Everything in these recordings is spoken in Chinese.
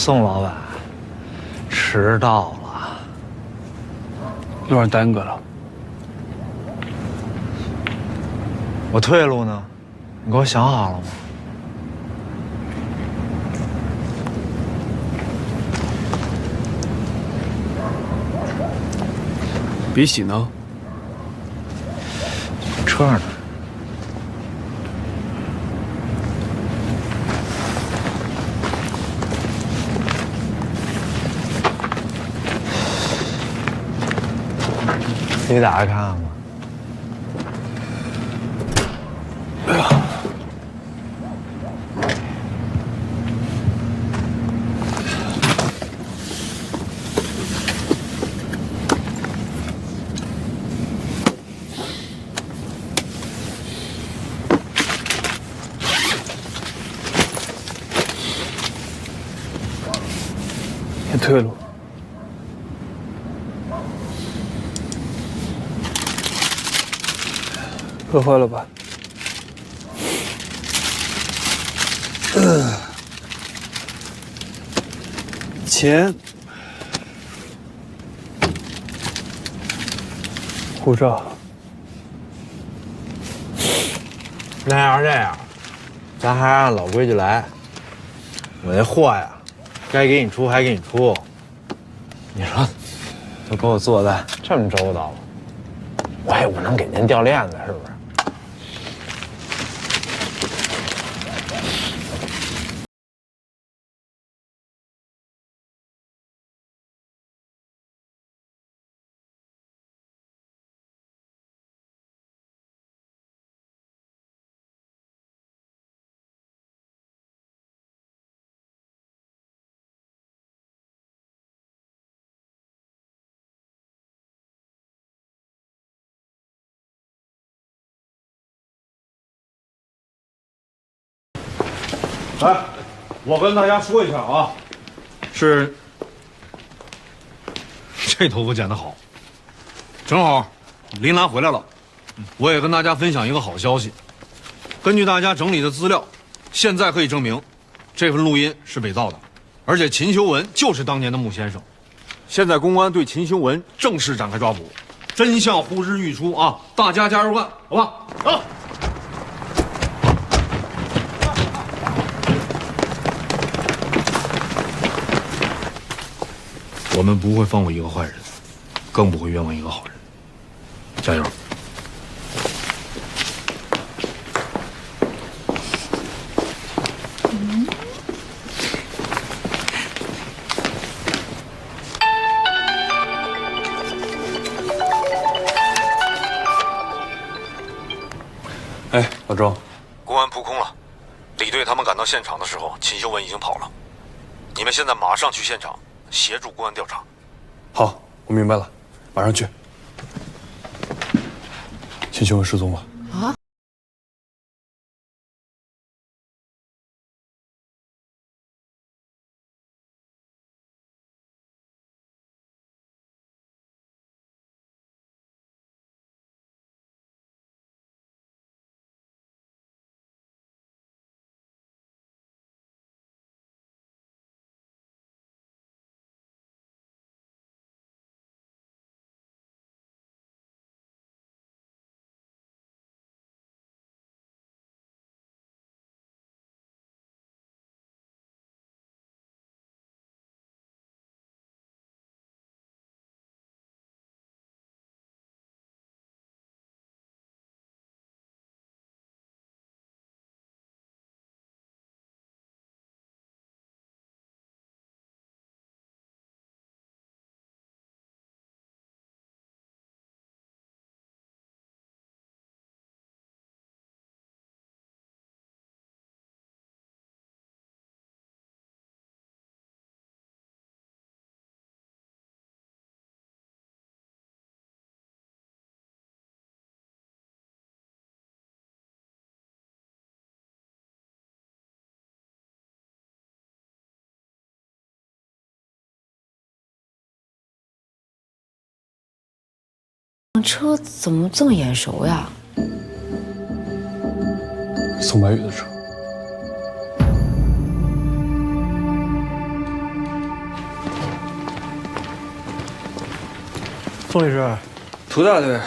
宋老板，迟到了，路上耽搁了。我退路呢？你给我想好了吗？别洗呢？车上呢。你打开看看吧。哎呀，先退路。喝坏了吧？钱、护照。那要是这样，咱还按老规矩来。我这货呀，该给你出还给你出。你说，都给我做的这么周到了，我也不能给您掉链子，是不是？来，我跟大家说一下啊，是这头发剪得好，正好林兰回来了，我也跟大家分享一个好消息。根据大家整理的资料，现在可以证明，这份录音是伪造的，而且秦修文就是当年的穆先生。现在公安对秦修文正式展开抓捕，真相呼之欲出啊！大家加油干，好吧？走。我们不会放过一个坏人，更不会冤枉一个好人。加油！哎，老周，公安扑空了，李队他们赶到现场的时候，秦修文已经跑了。你们现在马上去现场，协助公安调查。好，我明白了，马上去。秦修文失踪了。啊？车怎么这么眼熟呀？宋白宇的车。宋律师，涂大队，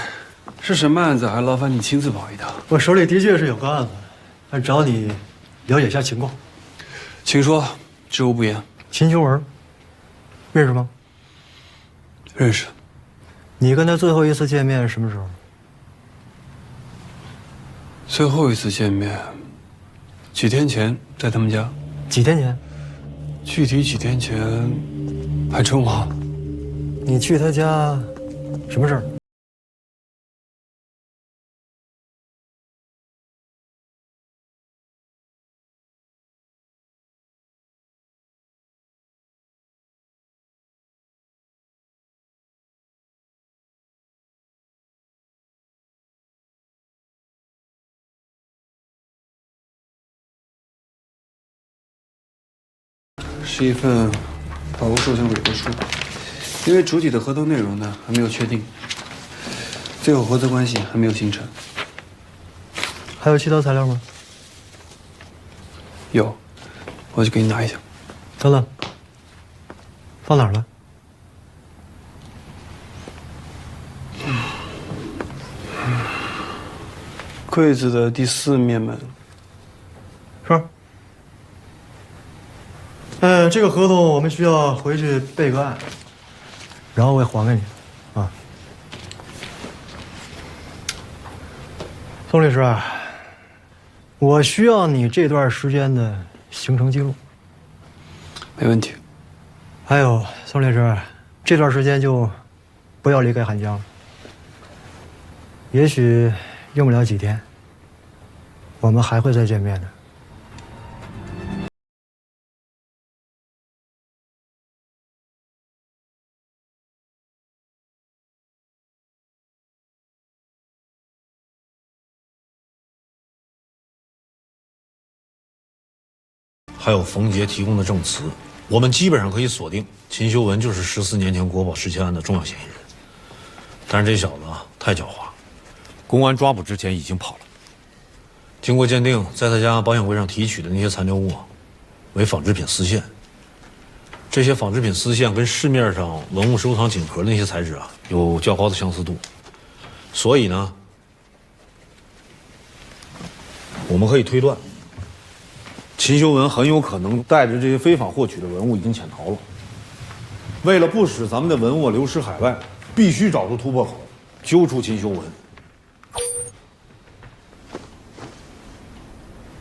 是什么案子？还劳烦你亲自跑一趟。我手里的确是有个案子，但找你了解一下情况。请说，知无不言。秦修文，认识吗？认识。你跟他最后一次见面什么时候？最后一次见面，几天前在他们家。几天前？具体几天前，还真忘了。你去他家，什么事儿？是一份保护受想委托书，因为主体的合同内容呢还没有确定，最后合作关系还没有形成。还有其他材料吗？有，我去给你拿一下。等等，放哪儿了？柜子的第4面门。是。这个合同我们需要回去备个案，然后我也还给你，啊。宋律师啊，我需要你这段时间的行程记录。没问题。还有，宋律师，这段时间就不要离开汉江了。也许用不了几天，我们还会再见面的。还有冯杰提供的证词，我们基本上可以锁定秦修文就是14年前国宝失窃案的重要嫌疑人。但是这小子啊太狡猾，公安抓捕之前已经跑了。经过鉴定，在他家保险柜上提取的那些残留物啊，为纺织品丝线。这些纺织品丝线跟市面上文物收藏锦盒的那些材质啊有较高的相似度，所以呢，我们可以推断。秦修文很有可能带着这些非法获取的文物已经潜逃了。为了不使咱们的文物流失海外，必须找出突破口，揪出秦修文。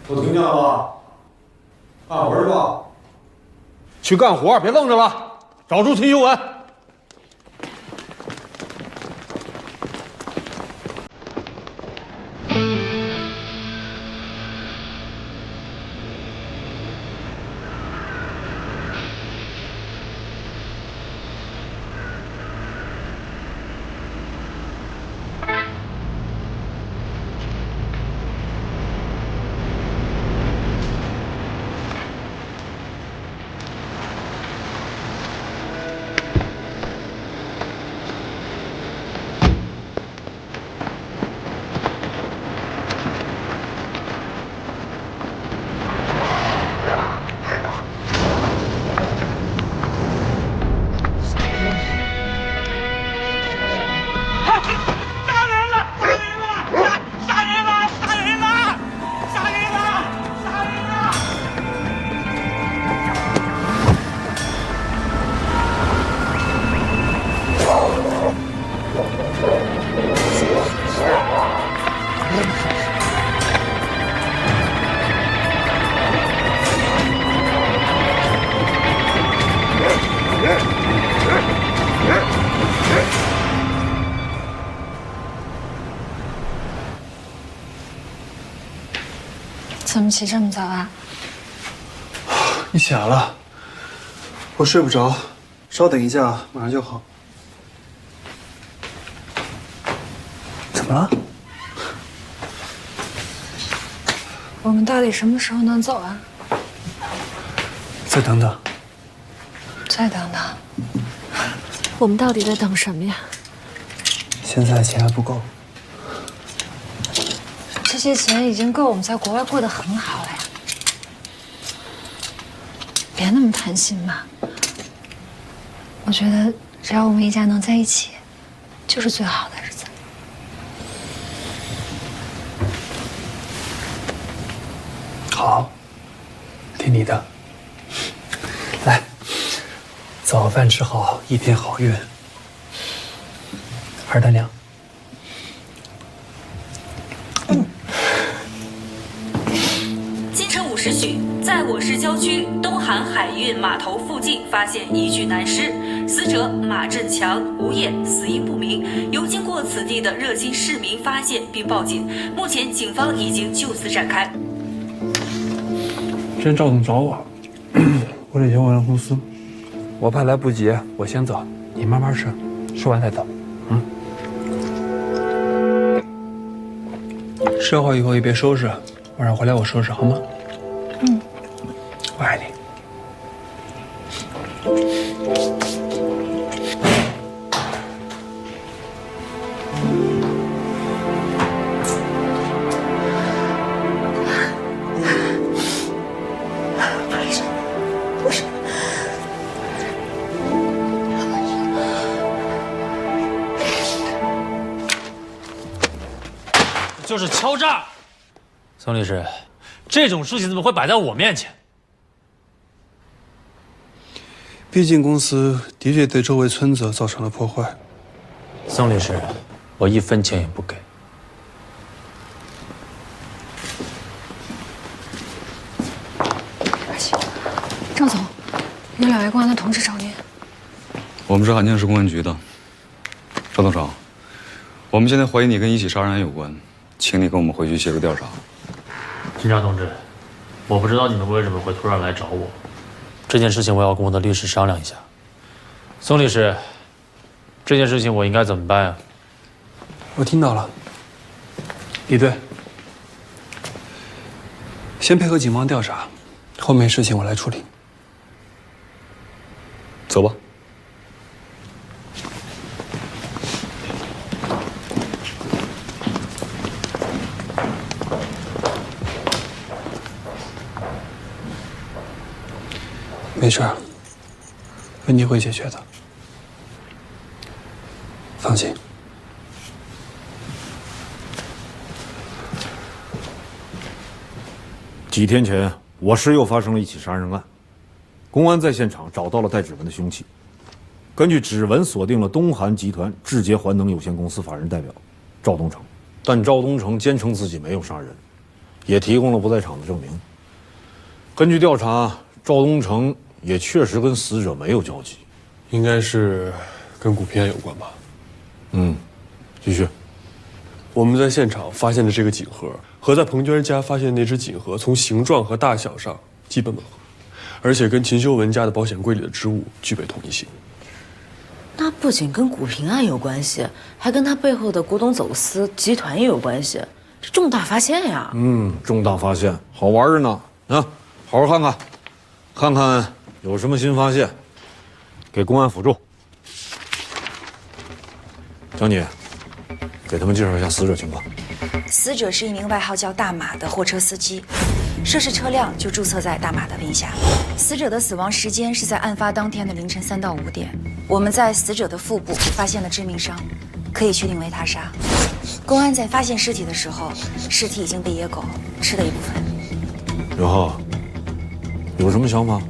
都听见了吧？干活去吧！去干活，别愣着了，找出秦修文。怎么起这么早啊？你起来了？我睡不着，稍等一下，马上就好。怎么了？我们到底什么时候能走啊？再等等。再等等。我们到底在等什么呀？现在钱还不够。这些钱已经够我们在国外过得很好了呀。别那么贪心嘛。我觉得只要我们一家能在一起，就是最好的日子。好，听你的。来，早饭吃好，一天好运。二大娘。清晨5时许，在我市郊区东韩海运码头附近发现一具男尸，死者马振强，无业，死因不明。由经过此地的热心市民发现并报警，目前警方已经就此展开。今天赵总找我，我得先回公司。我怕来不及，我先走，你慢慢吃，吃完再走。吃好以后也别收拾，晚上回来我收拾好吗？我爱你。就是敲诈。宋律师，这种事情怎么会摆在我面前？毕竟公司的确对周围村子造成了破坏。宋律师，我1分钱也不给。赵总，有2位公安的同志找您。我们是汉江市公安局的，赵东成，我们现在怀疑你跟一起杀人案有关，请你跟我们回去协助调查。警察同志，我不知道你们为什么会突然来找我，这件事情我要跟我的律师商量一下。宋律师，这件事情我应该怎么办啊？我听到了，李队，先配合警方调查，后面事情我来处理。走吧。没事，问题会解决的，放心。几天前，我市又发生了一起杀人案，公安在现场找到了带指纹的凶器，根据指纹锁定了东韩集团智捷环能有限公司法人代表赵东成，但赵东成坚称自己没有杀人，也提供了不在场的证明。根据调查，赵东成也确实跟死者没有交集，应该是跟股票有关吧。继续。我们在现场发现的这个锦盒和在彭娟家发现的那只锦盒从形状和大小上基本吻合，而且跟秦修文家的保险柜里的织物具备统一性。那不仅跟古平案有关系，还跟他背后的古董走私集团也有关系，这重大发现呀！重大发现，好玩着呢啊！好好看看，看看有什么新发现，给公安辅助。江姐，给他们介绍一下死者情况。死者是一名外号叫大马的货车司机，涉事车辆就注册在大马的名下。死者的死亡时间是在案发当天的凌晨3到5点。我们在死者的腹部发现了致命伤，可以确定为他杀。公安在发现尸体的时候，尸体已经被野狗吃了一部分。刘浩，有什么想法？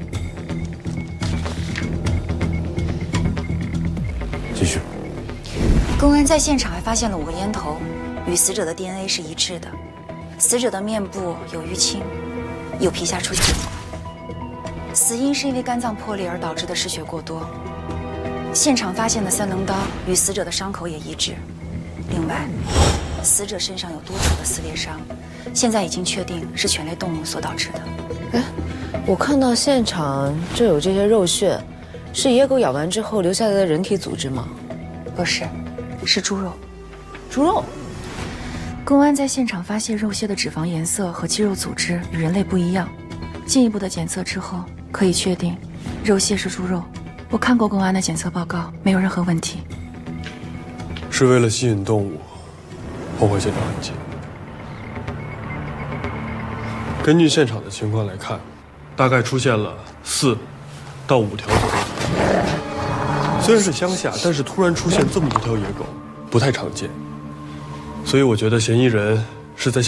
继续。公安在现场还发现了5个烟头，与死者的 DNA 是一致的。死者的面部有淤青，有皮下出血，死因是因为肝脏破裂而导致的失血过多。现场发现的3棱刀与死者的伤口也一致。另外，死者身上有多处的撕裂伤，现在已经确定是犬类动物所导致的。哎，我看到现场就有这些肉屑，是野狗咬完之后留下来的人体组织吗？不是，是猪肉。猪肉。公安在现场发现肉屑的脂肪颜色和肌肉组织与人类不一样，进一步的检测之后，可以确定肉屑是猪肉。我看过公安的检测报告，没有任何问题。是为了吸引动物，破坏现场痕迹。根据现场的情况来看，大概出现了4到5条左右。虽然是乡下，但是突然出现这么多条野狗，不太常见，所以我觉得嫌疑人是在。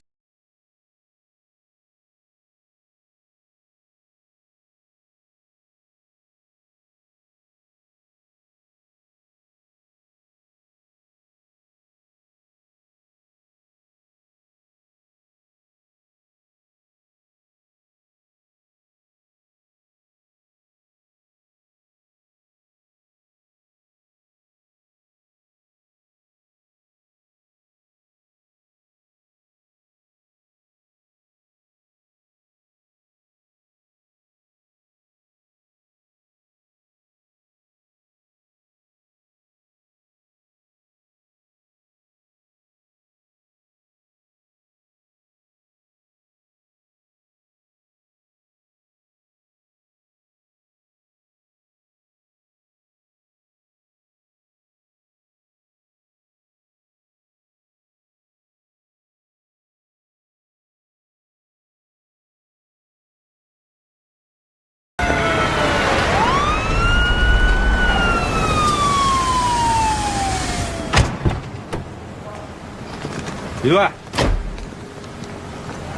李队，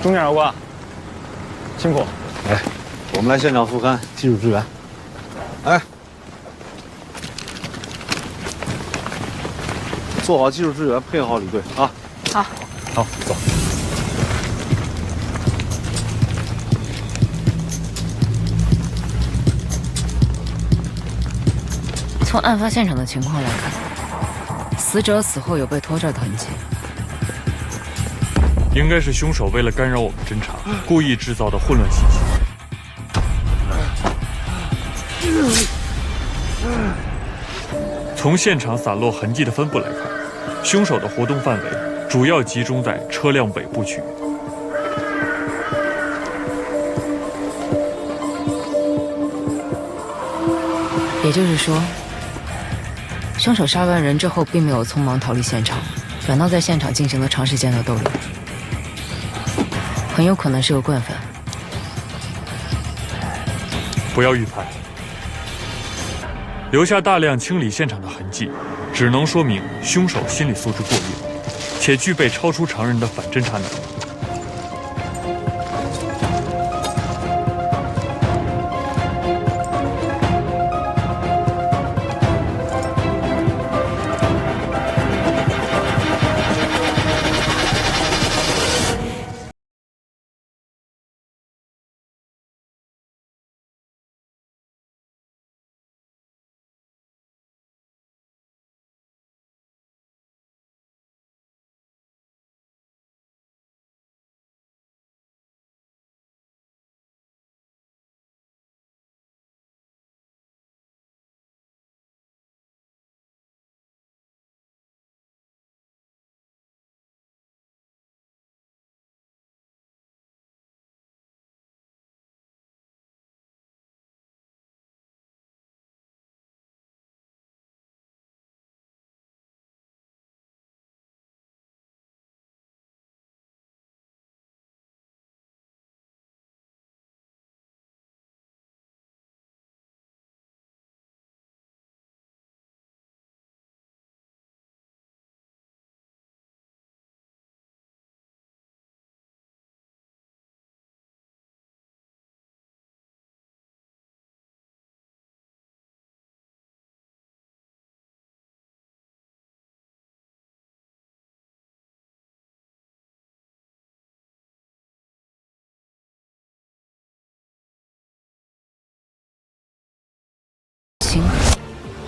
钟检察官，辛苦。哎，我们来现场复勘技术支援。哎，做好技术支援，配合好李队啊。好。好，走。从案发现场的情况来看，死者死后有被拖拽的痕迹。应该是凶手为了干扰我们侦查，故意制造的混乱信息。从现场散落痕迹的分布来看，凶手的活动范围主要集中在车辆尾部区域。也就是说，凶手杀完人之后，并没有匆忙逃离现场，反倒在现场进行了长时间的逗留。很有可能是个惯犯。不要预判，留下大量清理现场的痕迹，只能说明凶手心理素质过硬，且具备超出常人的反侦查能力。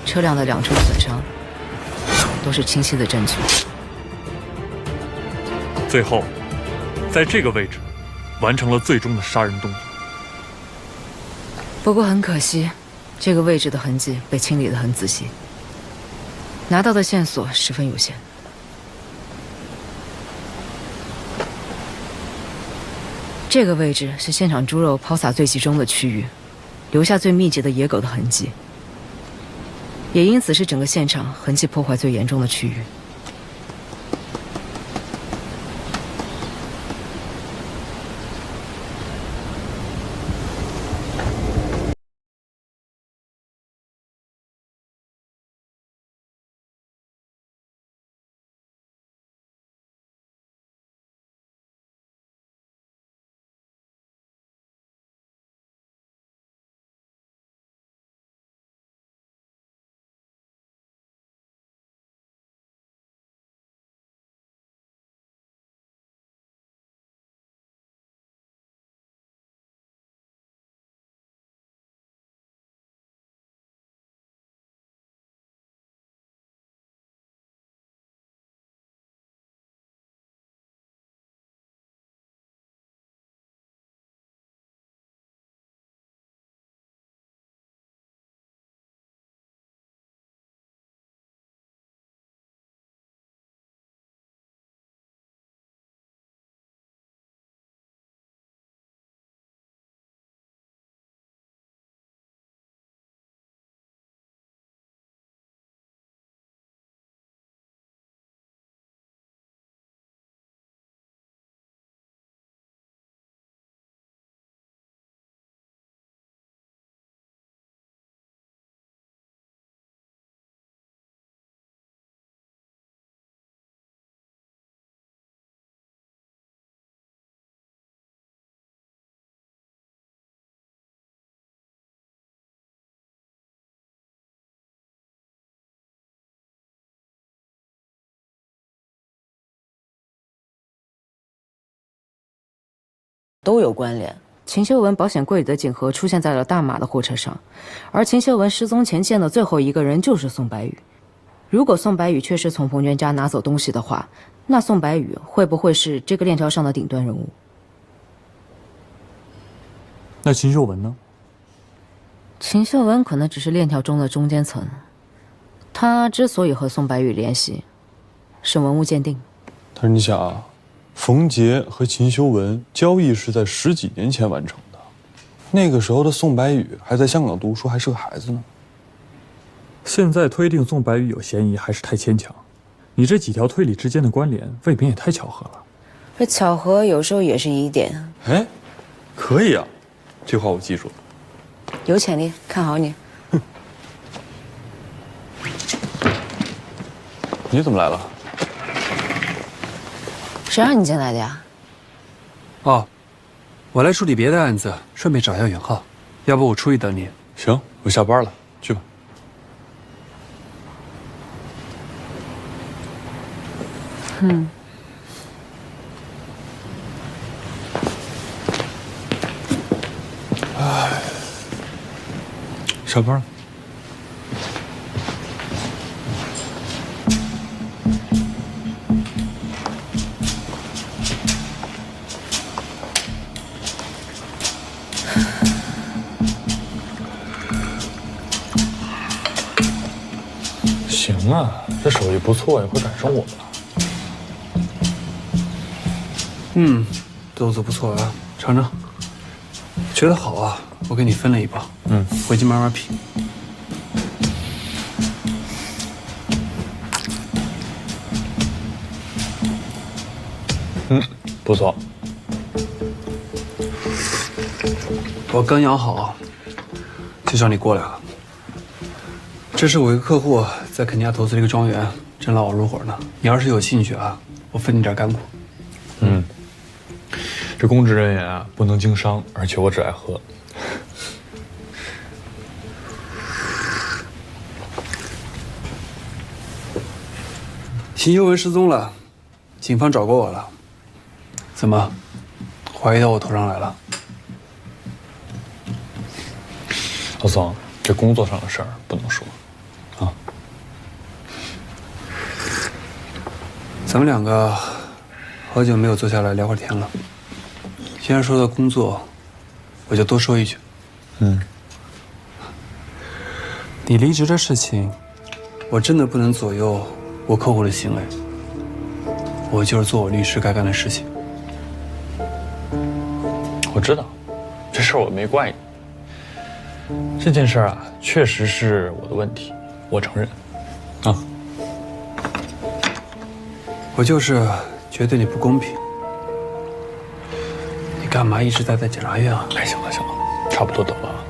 车辆的两处损伤都是清晰的证据。最后，在这个位置完成了最终的杀人动作。不过很可惜，这个位置的痕迹被清理得很仔细，拿到的线索十分有限。这个位置是现场猪肉抛洒最集中的区域，留下最密集的野狗的痕迹。也因此是整个现场痕迹破坏最严重的区域。都有关联。秦修文保险柜里的锦盒出现在了大马的货车上，而秦修文失踪前见的最后一个人就是宋白宇。如果宋白宇确实从彭娟家拿走东西的话，那宋白宇会不会是这个链条上的顶端人物？那秦秀文呢？秦秀文可能只是链条中的中间层，他之所以和宋白宇联系，是文物鉴定。但是你想啊，冯杰和秦修文交易是在10几年前完成的，那个时候的宋白宇还在香港读书，还是个孩子呢。现在推定宋白宇有嫌疑还是太牵强，你这几条推理之间的关联未免也太巧合了。这巧合有时候也是疑点。哎，可以啊，这话我记住了。有潜力，看好你。你怎么来了？谁让你进来的呀？哦，我来处理别的案子，顺便找一下允浩。要不我出去等你？行，我下班了，去吧。下班了。行啊，这手艺不错，也快赶上我了。豆子不错啊，尝尝。觉得好啊，我给你分了一包。回去慢慢品。不错。我刚养好，就叫你过来了。这是我一个客户在肯尼亚投资了一个庄园，正拉我入伙呢。你要是有兴趣啊，我分你点干货。这公职人员啊，不能经商，而且我只爱喝。秦修文失踪了，警方找过我了。怎么，怀疑到我头上来了？老宋，这工作上的事儿不能说，啊。咱们两个好久没有坐下来聊会儿天了。既然说到工作，我就多说一句。你离职的事情，我真的不能左右我客户的行为。我就是做我律师该干的事情。我知道，这事儿我没怪你。这件事儿啊，确实是我的问题，我承认。啊，我就是觉得你不公平。你干嘛一直待在检察院啊？哎，行了行了，差不多得了。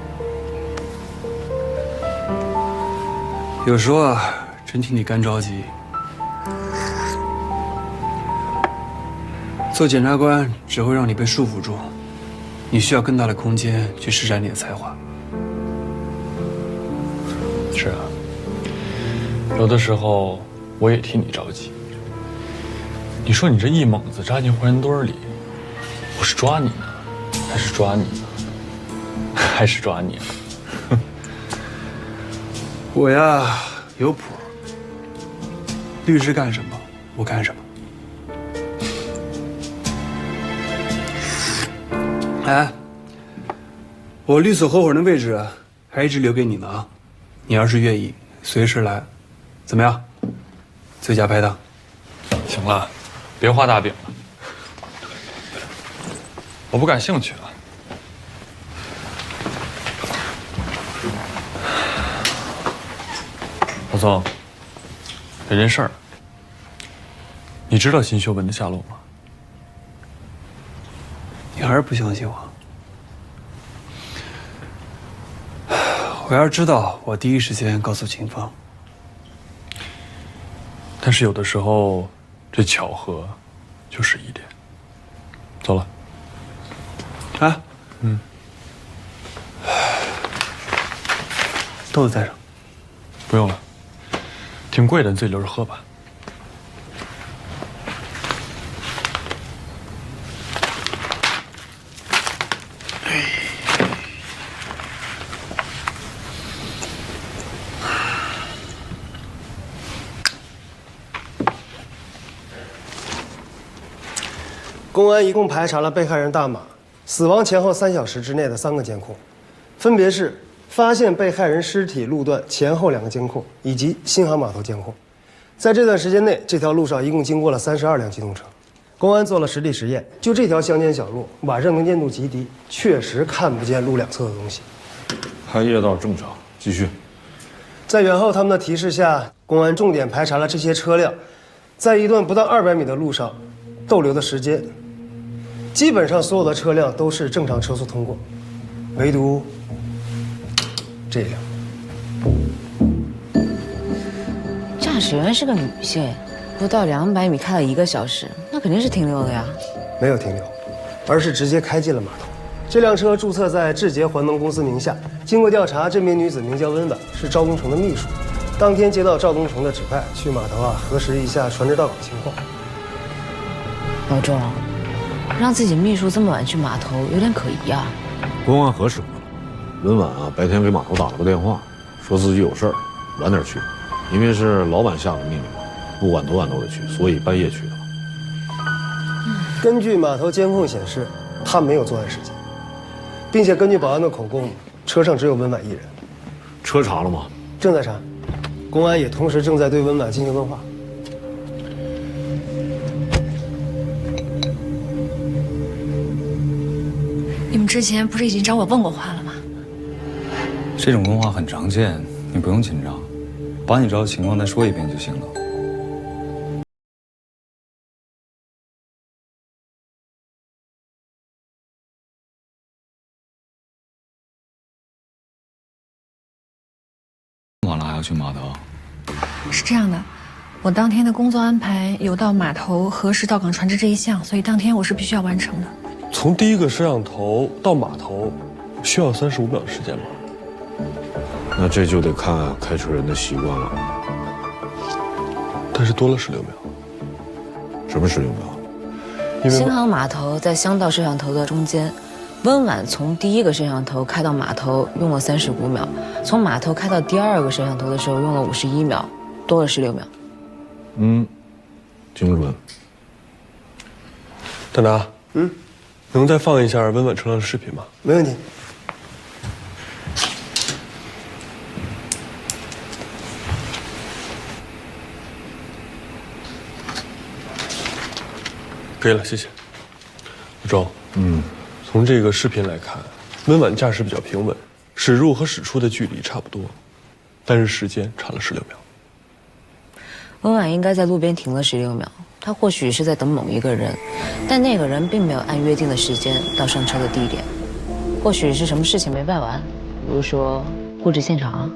有时候啊，真替你干着急。做检察官只会让你被束缚住，你需要更大的空间去施展你的才华。是啊，有的时候我也替你着急。你说你这一猛子扎进坏人堆里，我是抓你呢，还是抓你呢？还是抓你啊？我呀有谱，律师干什么我干什么。哎，我律所合伙人的位置还一直留给你呢啊！你要是愿意，随时来，怎么样？最佳拍档。行了，别画大饼了，我不感兴趣了。老宋，有件事儿，你知道秦秀文的下落吗？你还是不相信我？我要是知道，我第一时间告诉警方。但是有的时候，这巧合就是一点。走了。啊？豆子带上。不用了，挺贵的，你自己留着喝吧。公安一共排查了被害人大马死亡前后3小时之内的3个监控，分别是发现被害人尸体路段前后2个监控，以及新航码头监控。在这段时间内，这条路上一共经过了32辆机动车。公安做了实地实验，就这条乡间小路，晚上能见度极低，确实看不见路两侧的东西。开夜道正常，继续。在远后他们的提示下，公安重点排查了这些车辆，在一段不到200米的路上逗留的时间，基本上所有的车辆都是正常车速通过，唯独这辆。驾驶员是个女性，不到200米开了1个小时，那肯定是停留的呀。没有停留，而是直接开进了码头。这辆车注册在智捷环能公司名下。经过调查，这名女子名叫温婉，是赵东成的秘书。当天接到赵东成的指派，去码头核实一下船只到港情况。老钟，让自己秘书这么晚去码头，有点可疑啊。公安核实过了，温婉白天给码头打了个电话，说自己有事儿，晚点去，因为是老板下的命令嘛，不管多晚都得去，所以半夜去的。根据码头监控显示，他没有作案时间，并且根据保安的口供，车上只有温婉一人。车查了吗？正在查，公安也同时正在对温婉进行问话。你们之前不是已经找我问过话了吗？这种问话很常见，你不用紧张，把你知道的情况再说一遍就行了。晚了还要去码头？是这样的，我当天的工作安排有到码头核实到港船只这一项，所以当天我是必须要完成的。从第一个摄像头到码头，需要35秒的时间吗？那这就得看开车人的习惯了。但是多了16秒。什么16秒？新航码头在乡道摄像头的中间，温婉从第1个摄像头开到码头用了35秒，从码头开到第2个摄像头的时候用了51秒，多了16秒。精准。大拿，能再放一下温婉车辆的视频吗？没问题。可以了，谢谢。老周，从这个视频来看，温婉驾驶比较平稳，驶入和驶出的距离差不多，但是时间差了16秒。温婉应该在路边停了16秒，她或许是在等某一个人，但那个人并没有按约定的时间到上车的地点，或许是什么事情没办完，比如说布置现场。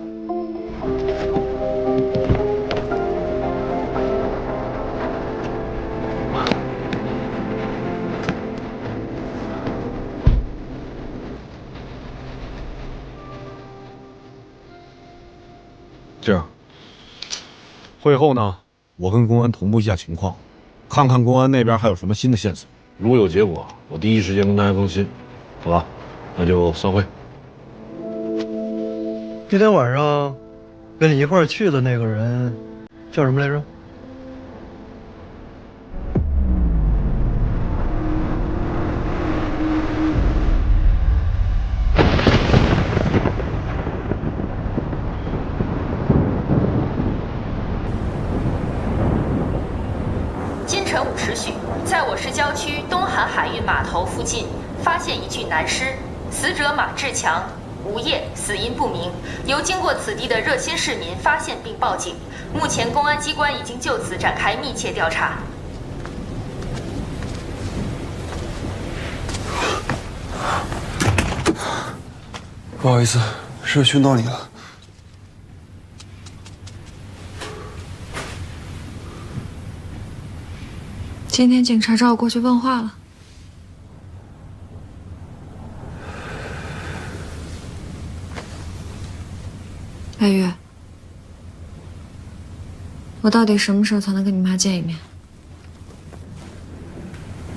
这样，会后呢，我跟公安同步一下情况，看看公安那边还有什么新的线索。如果有结果，我第一时间跟大家更新，好吧？那就散会。那天晚上跟你一块儿去的那个人叫什么来着？今晨5时许，在我市郊区东韩海运码头附近发现一具男尸，死者马志强，无业，死因不明。由经过此地的热心市民发现并报警，目前公安机关已经就此展开密切调查。不好意思，是不是熏到你了？今天警察找我过去问话了。白玉，我到底什么时候才能跟你妈见一面？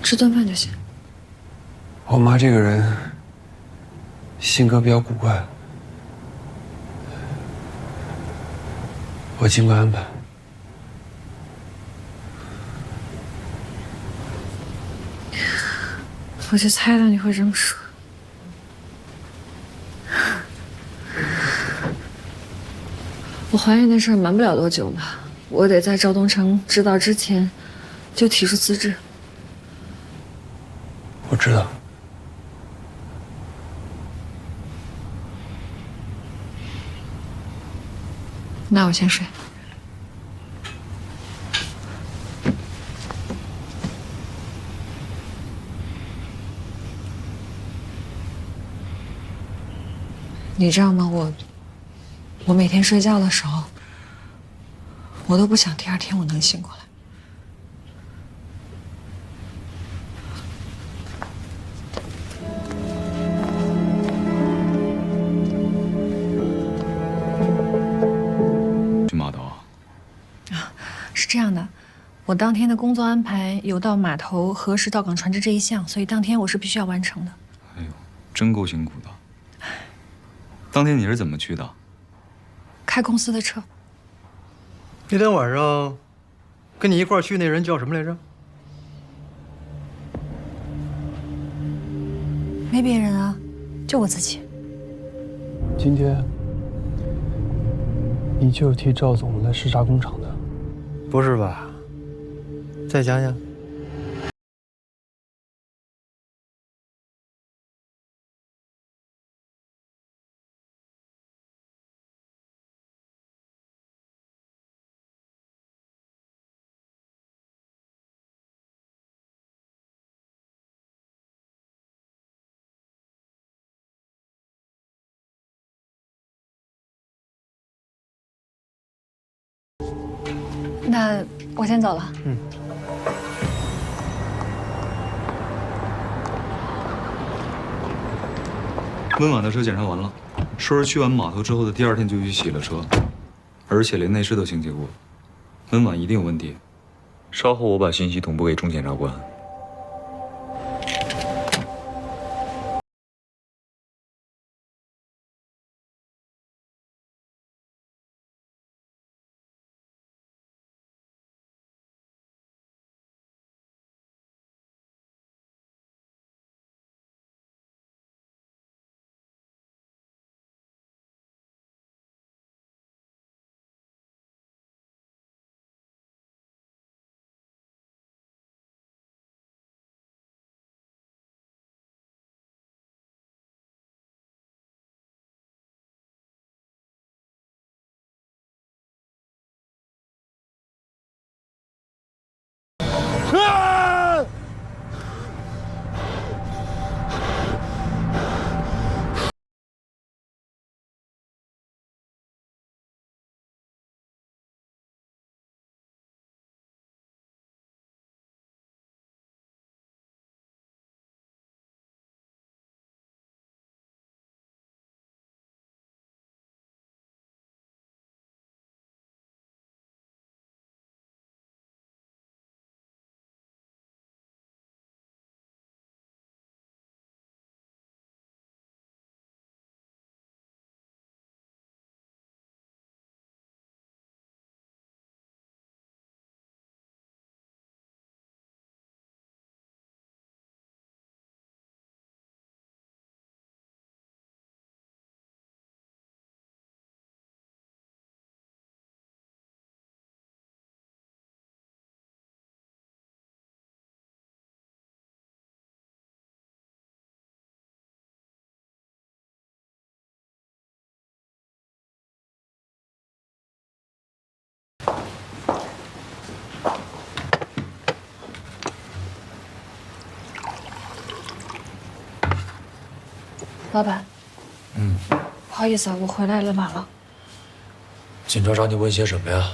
吃顿饭就行。我妈这个人性格比较古怪，我尽快安排。我就猜到你会这么说。我怀孕的事儿瞒不了多久了，我得在赵东成知道之前就提出辞职。我知道。那我先睡。你知道吗？我每天睡觉的时候，我都不想第二天我能醒过来。去码头啊，是这样的，我当天的工作安排有到码头核实到港船只这一项，所以当天我是必须要完成的。哎呦，真够辛苦的。当天你是怎么去的？开公司的车。那天晚上，跟你一块儿去那人叫什么来着？没别人啊，就我自己。今天你就是替赵总来视察工厂的？不是吧？再讲讲。那我先走了。嗯。温婉的车检查完了，说是去完码头之后的第二天就去洗了车，而且连内饰都清洁过。温婉一定有问题。稍后我把信息同步给钟检察官。啊！老板，不好意思啊，我回来了晚了。警察找你问些什么呀？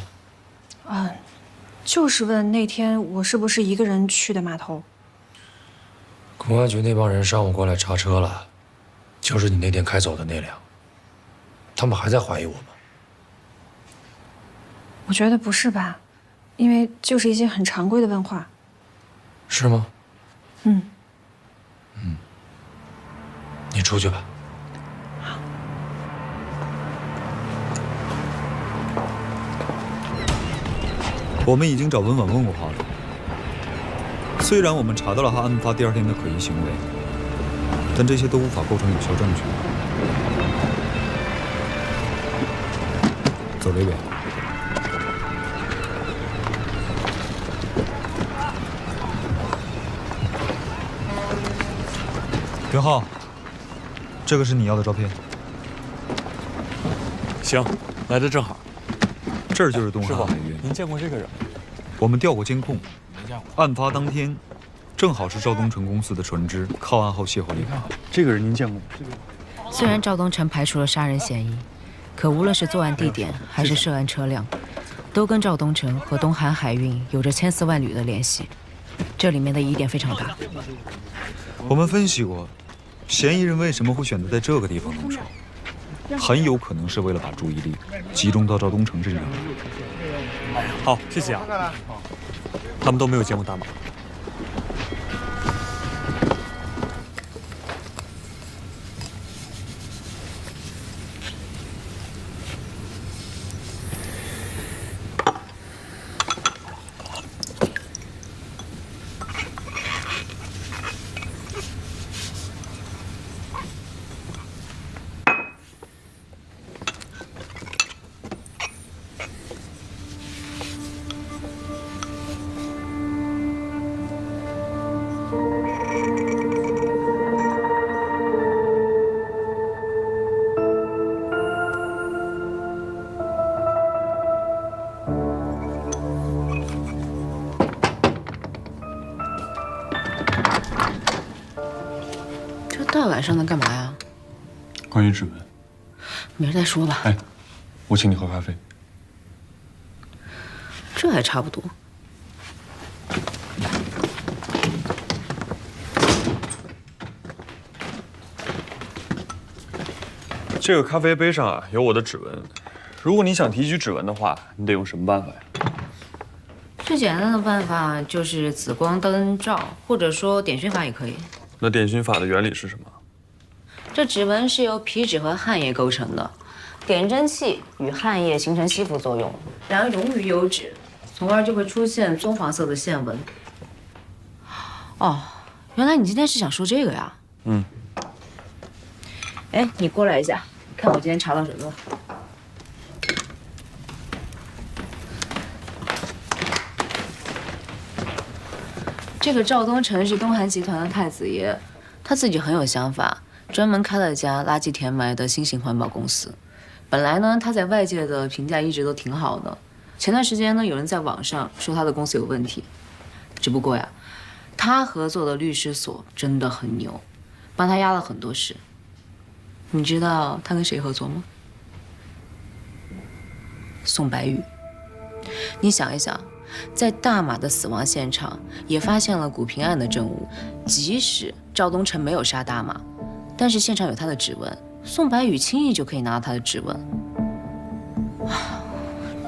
就是问那天我是不是一个人去的码头。公安局那帮人上午过来查车了，就是你那天开走的那辆。他们还在怀疑我吗？我觉得不是吧，因为就是一些很常规的问话。是吗？嗯。你出去吧。我们已经找温婉问过话了。虽然我们查到了他案发第二天的可疑行为，但这些都无法构成有效证据。走雷伟。袁浩，这个是你要的照片。行，来的正好。这儿就是东师傅海海域。您见过这个人吗？我们调过监控，没见过。案发当天，正好是赵东成公司的船只靠岸后卸货离开。这个人您见过吗？虽然赵东成排除了杀人嫌疑，可无论是作案地点还是涉案车辆，都跟赵东成和东韩海运有着千丝万缕的联系，这里面的疑点非常大。我们分析过，嫌疑人为什么会选择在这个地方动手，很有可能是为了把注意力集中到赵东成身上。好，谢谢啊。他们都没有见过大马。大晚上的干嘛呀？关于指纹，明儿再说吧。哎，我请你喝咖啡。这还差不多。这个咖啡杯上啊有我的指纹，如果你想提取指纹的话，你得用什么办法呀？最简单的办法就是紫光灯照，或者说点熏法也可以。那点熏法的原理是什么？这指纹是由皮脂和汗液构成的，点针器与汗液形成吸附作用，然后溶于油脂，从而就会出现棕黄色的线纹。哦，原来你今天是想说这个呀？嗯。哎，你过来一下，看我今天查到什么了。这个赵东成是东韩集团的太子爷，他自己很有想法，专门开了家垃圾填埋的新型环保公司。本来呢，他在外界的评价一直都挺好的。前段时间呢，有人在网上说他的公司有问题，只不过呀，他合作的律师所真的很牛，帮他压了很多事。你知道他跟谁合作吗？宋白宇。你想一想。在大马的死亡现场也发现了古平案的证物，即使赵东成没有杀大马，但是现场有他的指纹，宋白宇轻易就可以拿到他的指纹。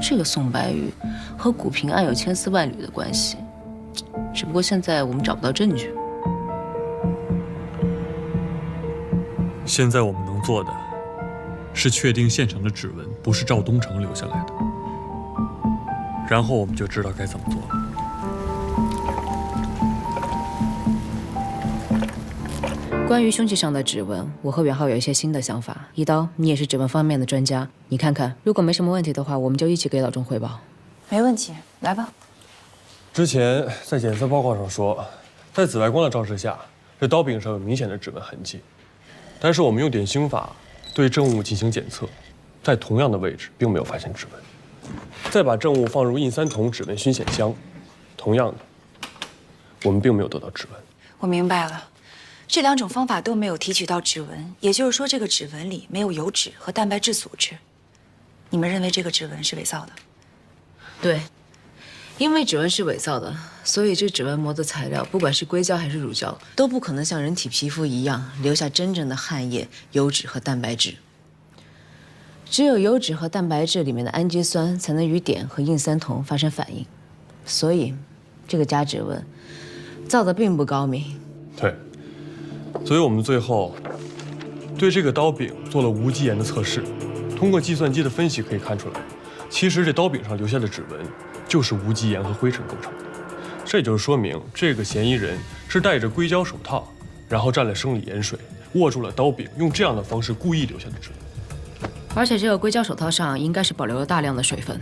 这个宋白宇和古平案有千丝万缕的关系，只不过现在我们找不到证据。现在我们能做的是确定现场的指纹不是赵东成留下来的。然后我们就知道该怎么做了。关于凶器上的指纹，我和袁浩有一些新的想法。一刀，你也是指纹方面的专家，你看看，如果没什么问题的话，我们就一起给老钟汇报。没问题，来吧。之前在检测报告上说，在紫外光的照射下，这刀柄上有明显的指纹痕迹。但是我们用点熏法对证物进行检测，在同样的位置并没有发现指纹。再把证物放入印3筒指纹熏显箱，同样的，我们并没有得到指纹。我明白了，这2种方法都没有提取到指纹，也就是说，这个指纹里没有油脂和蛋白质组织。你们认为这个指纹是伪造的？对，因为指纹是伪造的，所以这指纹膜的材料，不管是硅胶还是乳胶，都不可能像人体皮肤一样留下真正的汗液、油脂和蛋白质。只有油脂和蛋白质里面的氨基酸才能与碘和印3筒发生反应，所以这个假指纹造的并不高明。对，所以我们最后对这个刀柄做了无机盐的测试，通过计算机的分析可以看出来，其实这刀柄上留下的指纹就是无机盐和灰尘构成的。这就是说明这个嫌疑人是戴着硅胶手套，然后蘸了生理盐水，握住了刀柄，用这样的方式故意留下的指纹。而且这个硅胶手套上应该是保留了大量的水分，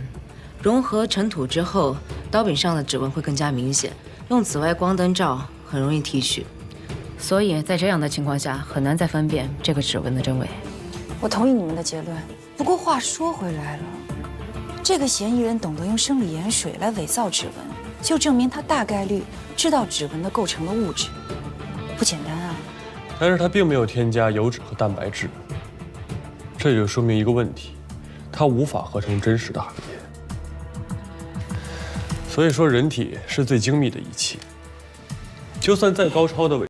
融合尘土之后，刀柄上的指纹会更加明显，用紫外光灯照很容易提取，所以在这样的情况下很难再分辨这个指纹的真伪。我同意你们的结论，不过话说回来了，这个嫌疑人懂得用生理盐水来伪造指纹，就证明他大概率知道指纹的构成的物质，不简单啊。但是他并没有添加油脂和蛋白质，这就说明一个问题，它无法合成真实的行业。所以说，人体是最精密的仪器，就算再高超的伪。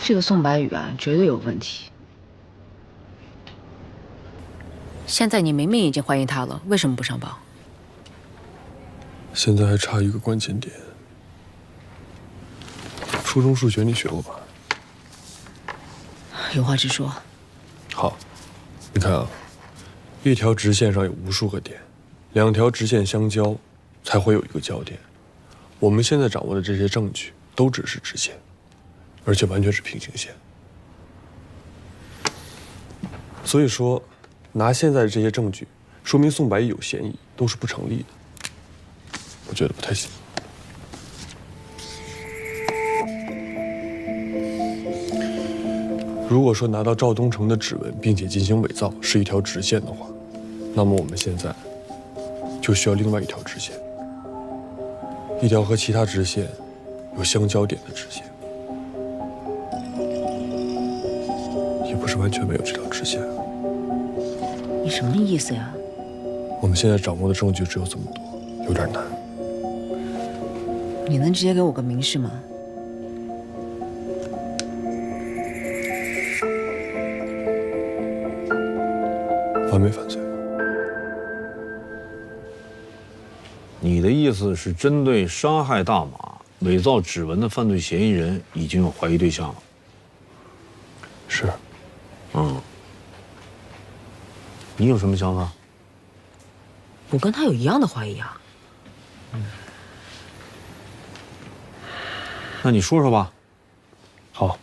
这个宋白宇啊，绝对有问题。现在你明明已经怀疑他了，为什么不上报？现在还差一个关键点。初中数学你学过吧？有话直说。好，你看啊，一条直线上有无数个点，两条直线相交，才会有一个交点。我们现在掌握的这些证据都只是直线，而且完全是平行线。所以说，拿现在的这些证据说明宋白宇有嫌疑，都是不成立的。我觉得不太行。如果说拿到赵东城的指纹，并且进行伪造是一条直线的话，那么我们现在就需要另外一条直线，一条和其他直线有相交点的直线，也不是完全没有这条直线。你什么意思呀？我们现在掌握的证据只有这么多，有点难。你能直接给我个明示吗？完美犯罪。你的意思是，针对伤害大马、伪造指纹的犯罪嫌疑人已经有怀疑对象了？是。你有什么想法？我跟他有一样的怀疑啊。那你说说吧。好，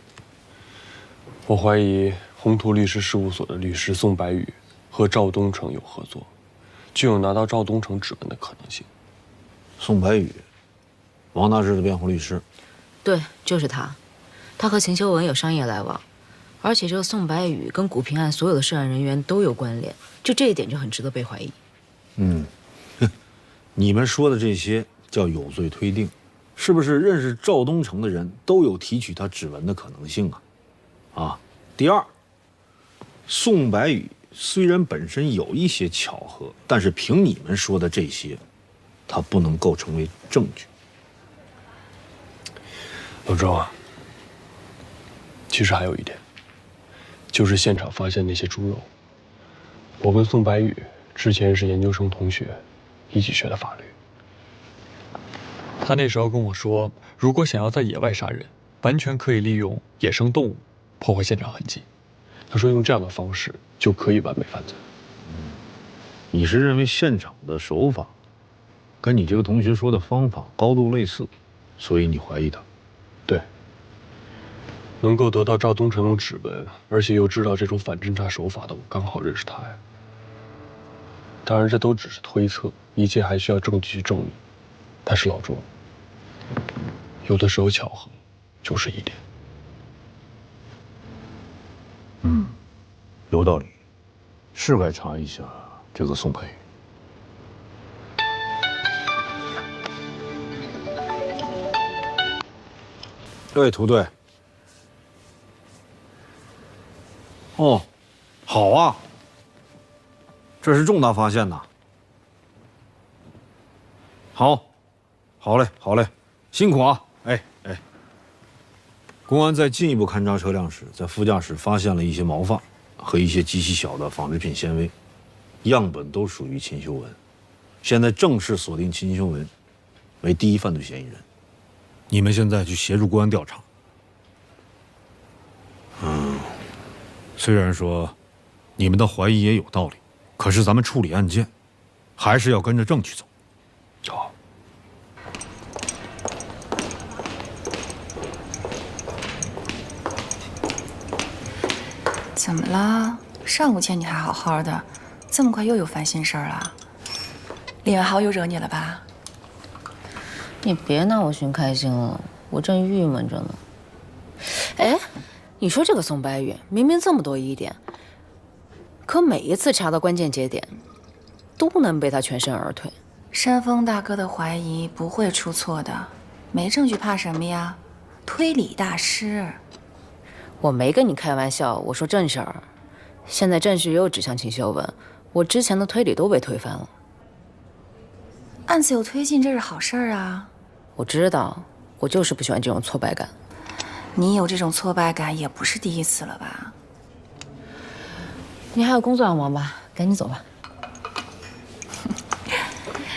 我怀疑宏图律师事务所的律师宋白宇和赵东城有合作，具有拿到赵东城指纹的可能性。宋白宇，王大志的辩护律师。对，就是他。他和秦修文有商业来往，而且这个宋白宇跟古平案所有的涉案人员都有关联，就这一点就很值得被怀疑。你们说的这些叫有罪推定，是不是认识赵东城的人都有提取他指纹的可能性啊？第二，宋白宇虽然本身有一些巧合，但是凭你们说的这些，他不能构成为证据。老周啊，其实还有一点，就是现场发现那些猪肉。我跟宋白宇之前是研究生同学，一起学的法律。他那时候跟我说，如果想要在野外杀人，完全可以利用野生动物破坏现场痕迹。他说用这样的方式就可以完美犯罪。你是认为现场的手法跟你这个同学说的方法高度类似，所以你怀疑他？对。能够得到赵东城的指纹，而且又知道这种反侦查手法的，我刚好认识他呀。当然，这都只是推测，一切还需要证据去证明。但是老周，有的时候巧合就是一点。有道理，是该查一下这个宋白宇。对，涂队。哦，好啊，这是重大发现呐。好，好嘞，好嘞，辛苦啊！哎。公安在进一步勘查车辆时，在副驾驶发现了一些毛发和一些极其小的纺织品纤维，样本都属于秦修文。现在正式锁定秦修文为第一犯罪嫌疑人。你们现在去协助公安调查。虽然说你们的怀疑也有道理，可是咱们处理案件还是要跟着证据走。好。怎么了？上午见你还好好的，这么快又有烦心事儿了？李元豪又惹你了吧？你别拿我寻开心了，我正郁闷着呢。哎，你说这个宋白宇明明这么多疑点，可每一次查到关键节点，都能被他全身而退。山峰大哥的怀疑不会出错的，没证据怕什么呀？推理大师。我没跟你开玩笑，我说正事儿。现在证据又指向秦修文，我之前的推理都被推翻了。案子有推进，这是好事儿啊。我知道，我就是不喜欢这种挫败感。你有这种挫败感也不是第一次了吧？你还有工作要忙吧？赶紧走吧。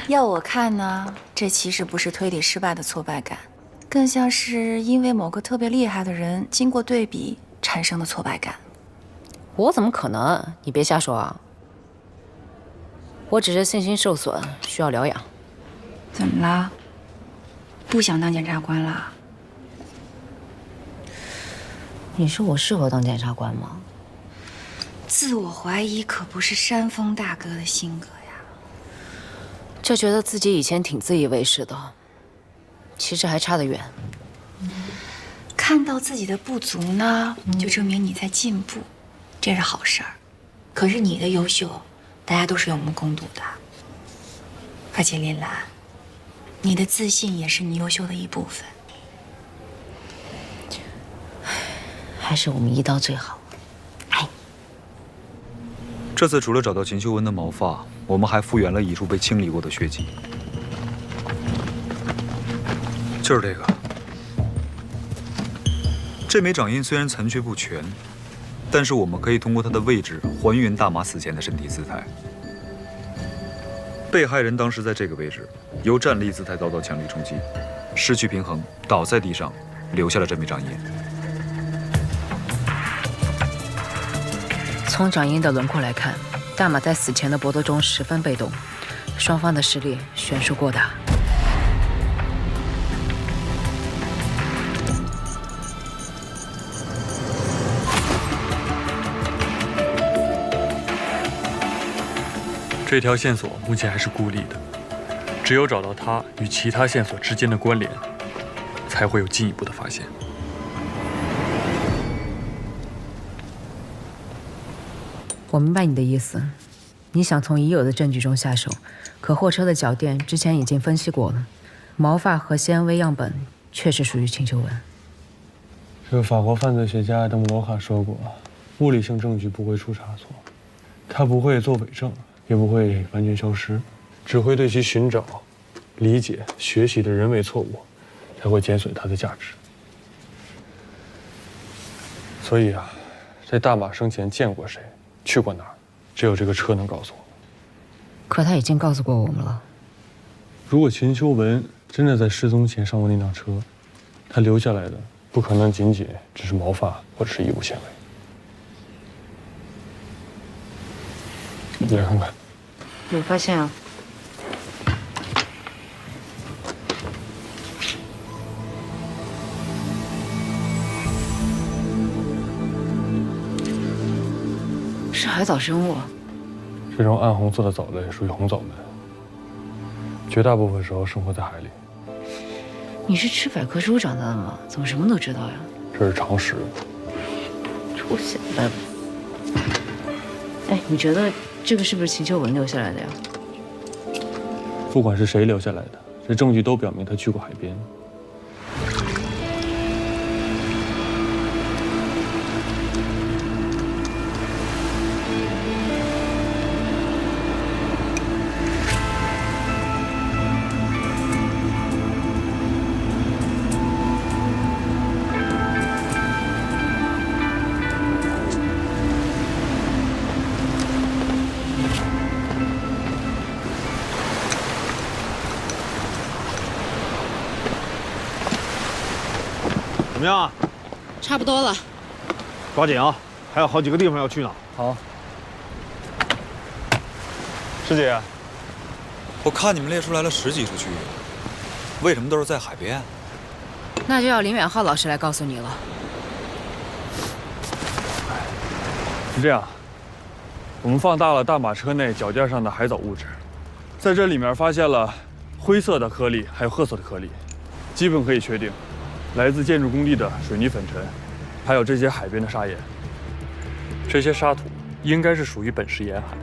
要我看呢，这其实不是推理失败的挫败感，更像是因为某个特别厉害的人经过对比产生的挫败感。我怎么可能？你别瞎说啊！我只是信心受损，需要疗养。怎么了？不想当检察官了？你说我适合当检察官吗？自我怀疑可不是山峰大哥的性格呀。就觉得自己以前挺自以为是的，其实还差得远。看到自己的不足呢，就证明你在进步，这是好事儿。可是你的优秀，大家都是有目共睹的。而且林兰，你的自信也是你优秀的一部分。还是我们一刀最好。这次除了找到秦修文的毛发，我们还复原了一处被清理过的血迹，就是这个。这枚掌印虽然残缺不全，但是我们可以通过它的位置还原大马死前的身体姿态。被害人当时在这个位置，由站立姿态遭到强力冲击，失去平衡，倒在地上，留下了这枚掌印。从掌印的轮廓来看，大马在死前的搏斗中十分被动，双方的实力悬殊过大。这条线索目前还是孤立的，只有找到它与其他线索之间的关联，才会有进一步的发现。我明白你的意思，你想从已有的证据中下手，可货车的脚垫之前已经分析过了，毛发和纤维样本确实属于秦修文。这个法国犯罪学家爱德姆罗卡说过，物理性证据不会出差错，它不会做伪证，也不会完全消失，只会对其寻找、理解、学习的人为错误，才会减损它的价值。所以啊，这大马生前见过谁？去过哪儿？只有这个车能告诉我们。可他已经告诉过我们了。如果秦修文真的在失踪前上过那辆车，他留下来的不可能仅仅只是毛发或者是衣物纤维。你来看看。没发现啊。是海藻生物。这种暗红色的藻类属于红藻门，绝大部分时候生活在海里。你是吃百科书长大的吗？怎么什么都知道呀？这是常识。出血了。哎，你觉得这个是不是秦秀文留下来的呀？不管是谁留下来的，这证据都表明他去过海边。怎么样啊？差不多了。抓紧啊！还有好几个地方要去呢。好。师姐，我看你们列出来了10几处区域，为什么都是在海边？那就要林远浩老师来告诉你了。是这样，我们放大了大马车内脚垫上的海藻物质，在这里面发现了灰色的颗粒，还有褐色的颗粒，基本可以确定，来自建筑工地的水泥粉尘，还有这些海边的砂岩。这些沙土应该是属于本市沿海，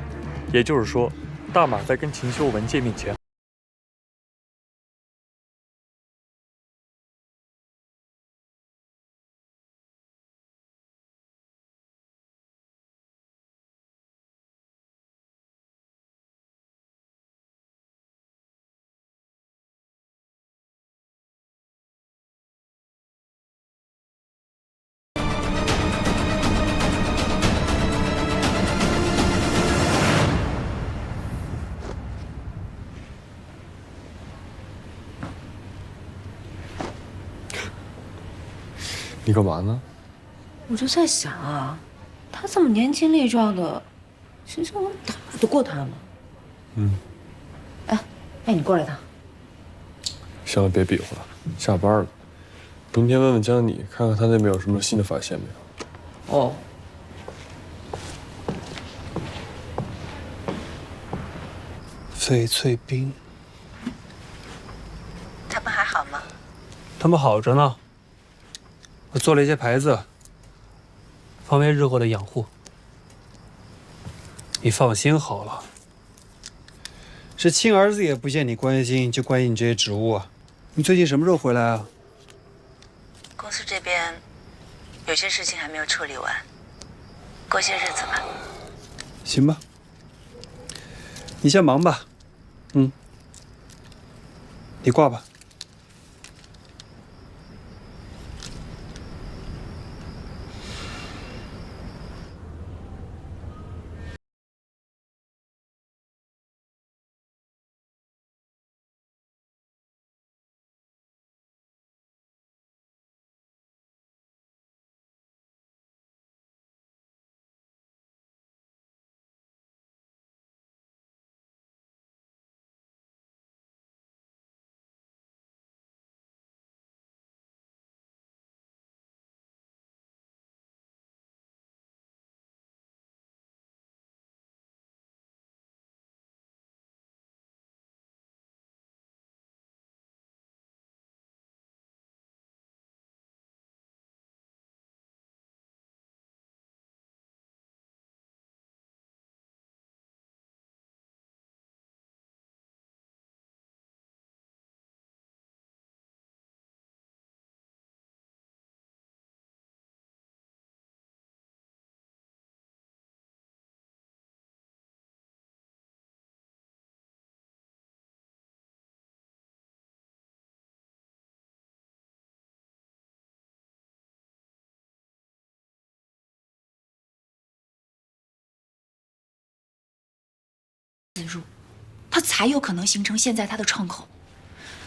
也就是说，大马在跟秦修文见面前。你干嘛呢？我就在想啊，他这么年轻力壮的，秦秀文打得过他吗？哎，你过来一趟。行了，别比划了，下班了。明天问问江妮，看看他那边有什么新的发现没有。哦。翡翠冰，他们还好吗？他们好着呢。我做了一些牌子，方便日后的养护。你放心好了。这亲儿子也不见你关心，就关心你这些植物啊。你最近什么时候回来啊？公司这边有些事情还没有处理完，过些日子吧。行吧，你先忙吧。你挂吧。自入，它才有可能形成现在它的创口。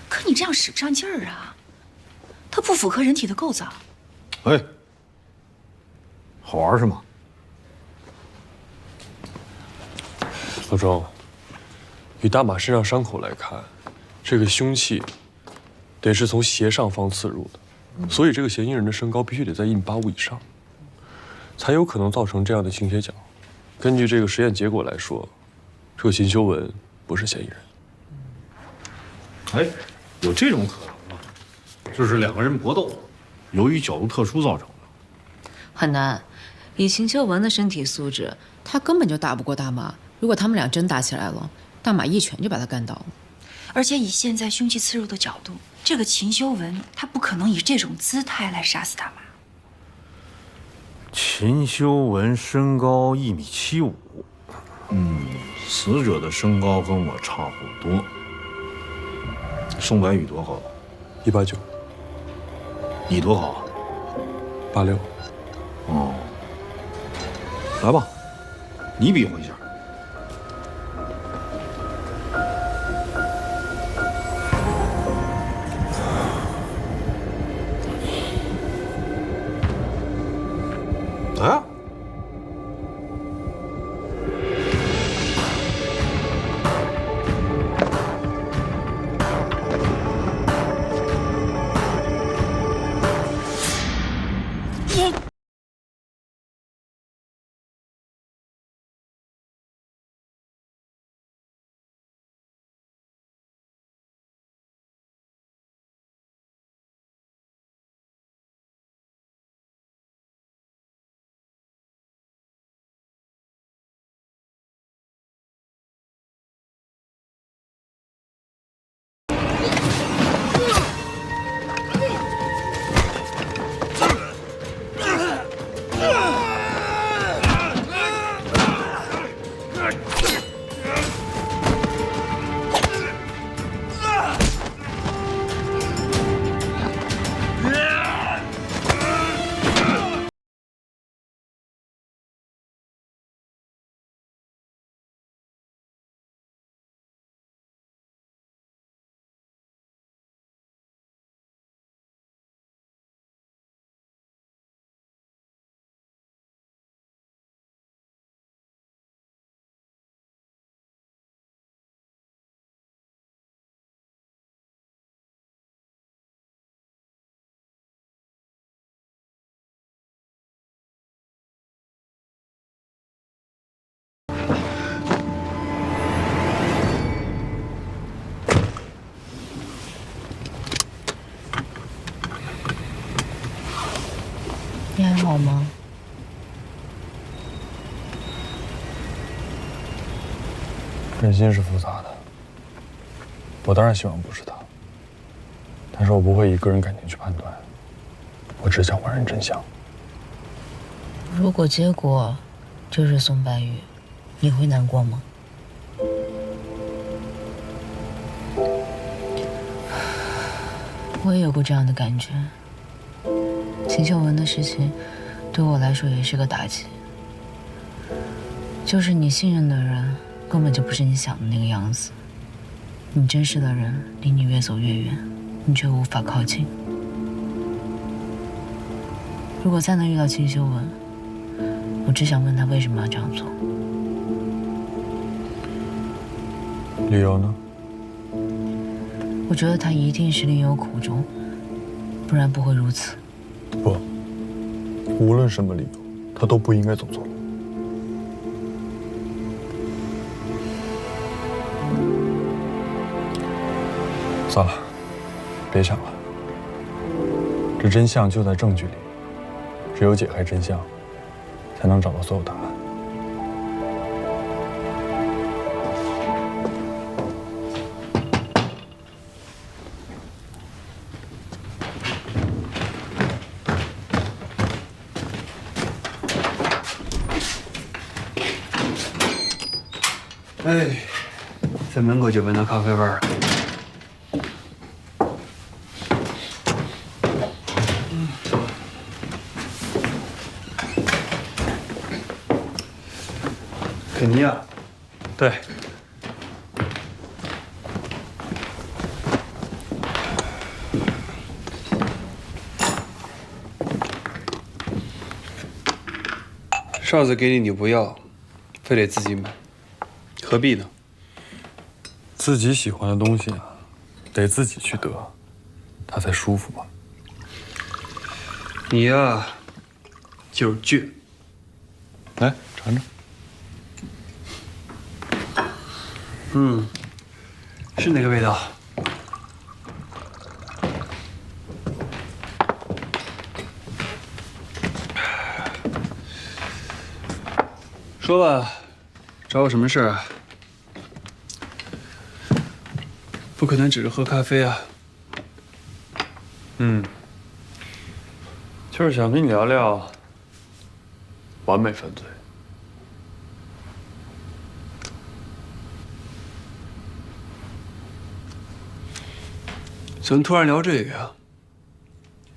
可你这样使不上劲儿啊，它不符合人体的构造。哎，好玩是吗？老周，以大马身上伤口来看，这个凶器得是从斜上方刺入的，所以这个嫌疑人的身高必须得在1.85米以上，才有可能造成这样的倾斜角。根据这个实验结果来说，这个秦修文不是嫌疑人。哎，有这种可能吗？就是两个人搏斗，由于角度特殊造成的。很难，以秦秋文的身体素质，他根本就打不过大马。如果他们俩真打起来了，大马一拳就把他干倒了。而且以现在凶器刺入的角度，这个秦修文他不可能以这种姿态来杀死大马。秦修文身高1.75米，死者的身高跟我差不多。宋白宇多高？189。你多高？86。哦，来吧，你比划一下。啊！你还好吗？人心是复杂的，我当然希望不是他，但是我不会以个人感情去判断，我只想还原真相。如果结果就是宋白宇，你会难过吗？我也有过这样的感觉。秦秀文的事情，对我来说也是个打击。就是你信任的人，根本就不是你想的那个样子。你珍视的人离你越走越远，你却无法靠近。如果再能遇到秦秀文，我只想问他为什么要这样做。理由呢？我觉得他一定是另有苦衷，不然不会如此。不，无论什么理由，他都不应该走错路。算了，别想了。这真相就在证据里，只有解开真相，才能找到所有答案。哎，在门口就闻到咖啡味儿了。肯尼亚，对。哨子给你你不要，非得自己买，何必呢？自己喜欢的东西啊，得自己去得，它才舒服嘛。你呀，就是倔。来尝尝。是那个味道。说吧，找我什么事儿啊？不可能只是喝咖啡啊。就是想跟你聊聊完美犯罪。怎么突然聊这个呀？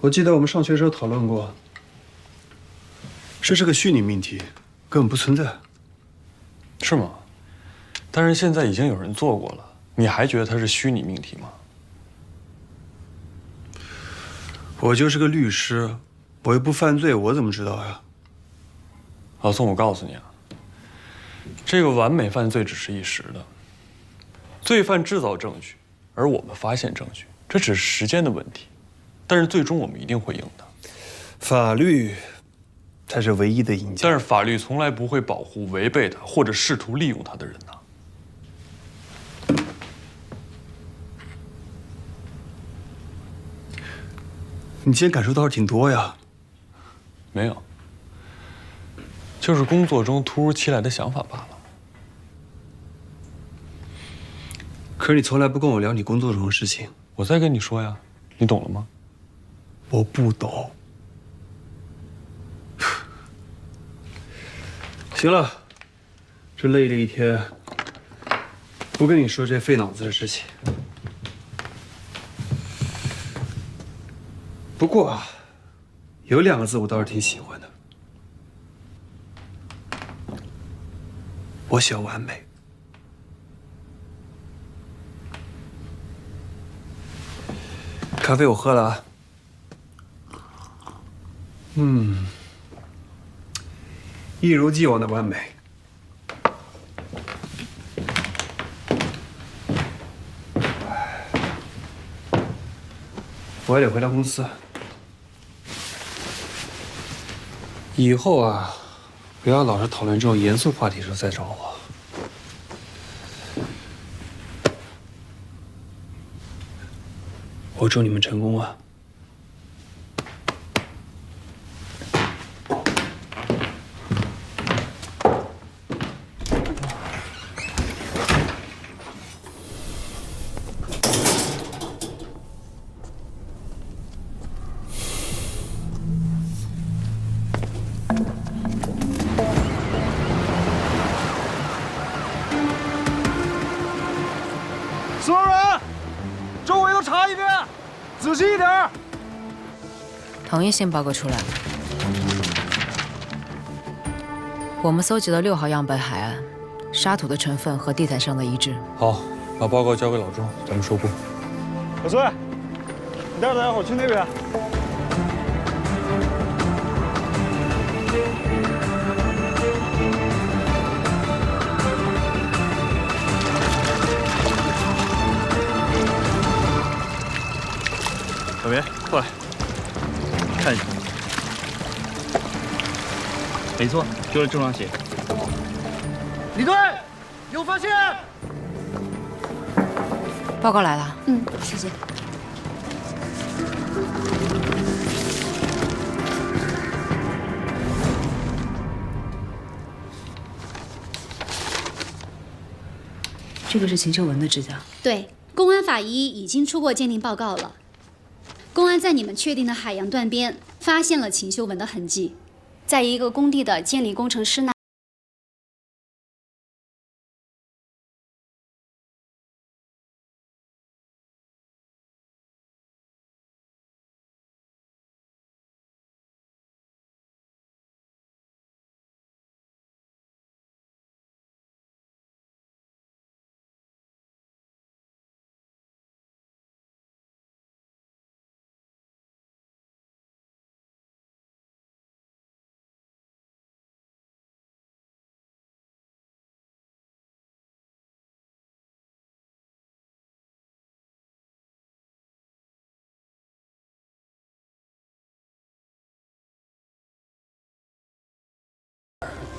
我记得我们上学时候讨论过，这是个虚拟命题，根本不存在。是吗？但是现在已经有人做过了，你还觉得它是虚拟命题吗？我就是个律师，我又不犯罪，我怎么知道呀？老宋，我告诉你啊，这个完美犯罪只是一时的，罪犯制造证据，而我们发现证据，这只是时间的问题，但是最终我们一定会赢的。法律才是唯一的赢家。但是法律从来不会保护违背它或者试图利用它的人呐。你今天感受倒是挺多呀。没有，就是工作中突如其来的想法罢了。可是你从来不跟我聊你工作中的事情。我在跟你说呀，你懂了吗？我不懂。行了，这累了一天，不跟你说这费脑子的事情。不过啊，有2个字我倒是挺喜欢的，我喜欢完美。咖啡我喝了啊。一如既往的完美。我还得回到公司。以后啊，不要老是讨论这种严肃话题的时候再找我。我祝你们成功啊！所有人，周围都查一遍，仔细一点。同一性报告出来了，我们搜集了6号样本海岸，沙土的成分和地毯上的一致。好，把报告交给老钟，咱们收工。小崔，你带着大家伙去那边。小明，过来，看一下。没错，就是这双鞋。李队，有发现！报告来了。谢谢。这个是秦秀文的指甲。对，公安法医已经出过鉴定报告了。公安在你们确定的海洋断边发现了秦秀文的痕迹，在一个工地的监理工程师那。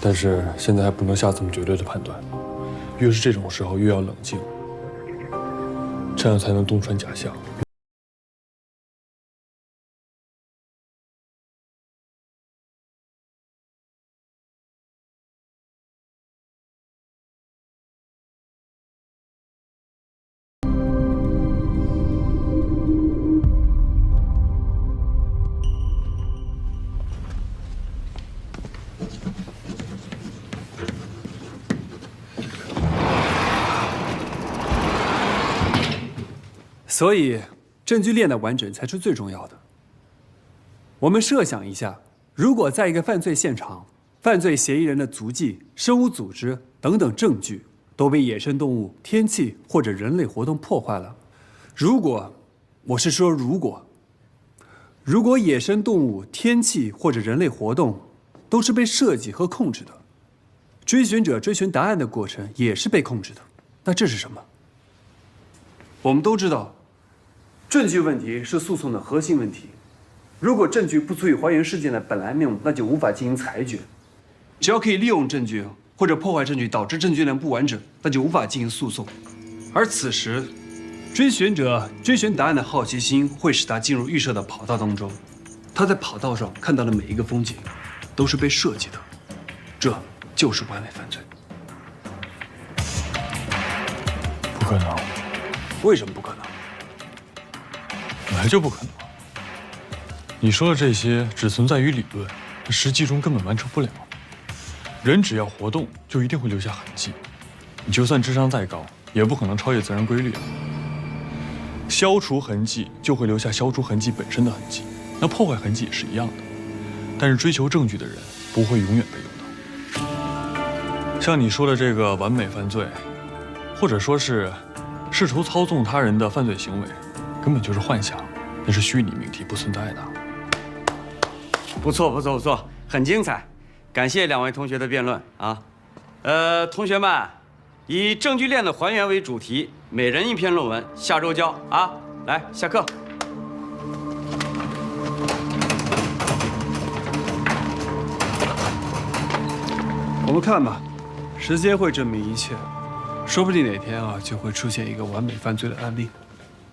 但是现在还不能下这么绝对的判断，越是这种时候越要冷静，这样才能洞穿假象。所以证据链的完整才是最重要的。我们设想一下，如果在一个犯罪现场，犯罪嫌疑人的足迹、生物组织等等证据都被野生动物、天气或者人类活动破坏了，如果野生动物、天气或者人类活动都是被设计和控制的，追寻者追寻答案的过程也是被控制的，那这是什么？我们都知道，证据问题是诉讼的核心问题。如果证据不足以还原事件的本来面目，那就无法进行裁决。只要可以利用证据或者破坏证据导致证据链不完整，那就无法进行诉讼。而此时，追寻者追寻答案的好奇心会使他进入预设的跑道当中。他在跑道上看到的每一个风景，都是被设计的，这就是完美犯罪。不可能。为什么不可能？本来就不可能。你说的这些只存在于理论，实际中根本完成不了。人只要活动，就一定会留下痕迹。你就算智商再高，也不可能超越自然规律。消除痕迹就会留下消除痕迹本身的痕迹，那破坏痕迹也是一样的。但是追求证据的人不会永远被诱导。像你说的这个完美犯罪，或者说是试图操纵他人的犯罪行为，根本就是幻想，那是虚拟命题，不存在的。不错，不错，不错，很精彩，感谢两位同学的辩论啊。同学们，以证据链的还原为主题，每人一篇论文，下周交啊。来，下课。我们看吧，时间会证明一切，说不定哪天啊就会出现一个完美犯罪的案例。